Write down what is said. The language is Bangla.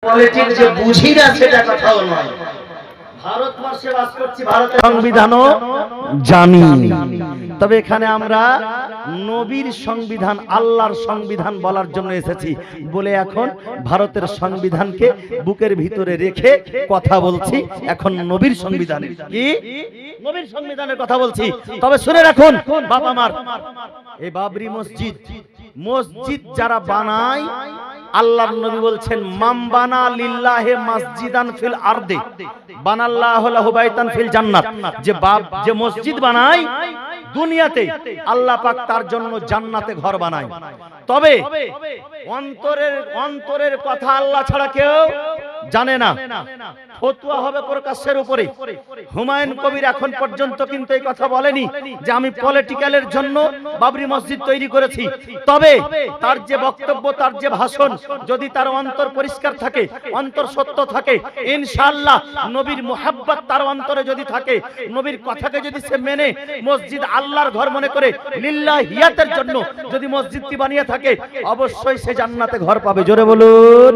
পলিটিক্স যে বুঝি না সেটা কথাও নয়। ভারতবর্ষে বাস করছি, ভারতের সংবিধানও জানি। তবে এখানে আমরা নবীর সংবিধান, আল্লাহর সংবিধান বলার জন্য এসেছি বলে এখন ভারতের সংবিধানকে বুকের ভিতরে রেখে কথা বলছি। এখন নবীর সংবিধানের কি, নবীর সংবিধানের কথা বলছি। তবে শুনে রাখুন বাবা আমার, এই বাবরি মসজিদ, মসজিদ যারা বানায়, আল্লাহর নবী বলছেন মাম বানা লিল্লাহি মাসজিদান ফিল আরদি বানাল্লাহু লাহু বাইতান ফিল জান্নাত। যে মসজিদ বানায় দুনিয়াতে, আল্লাহ পাক তার জন্য জান্নাতে ঘর বানায়। তবে অন্তরের কথা আল্লাহ ছাড়া কেউ জানে না। ফতোয়া হবে প্রকাশ্যের উপরে। হুমায়ুন কবির এখন পর্যন্ত কিন্তু এই কথা বলেনি যে আমি পলিটিক্যালের জন্য বাবরি মসজিদ তৈরি করেছি। তবে তার যে বক্তব্য, তার যে ভাষণ, যদি তার অন্তর পরিষ্কার থাকে, অন্তর সত্য থাকে, ইনশাআল্লাহ নবীর মুহাব্বত তার অন্তরে যদি থাকে, নবীর কথাকে যদি সে মেনে মসজিদ আল্লাহর ঘর মনে করে লিল্লাহিয়াতের জন্য যদি মসজিদটি বানিয়ে থাকে, অবশ্যই সে জান্নাতে ঘর পাবে। জোরে বলুন।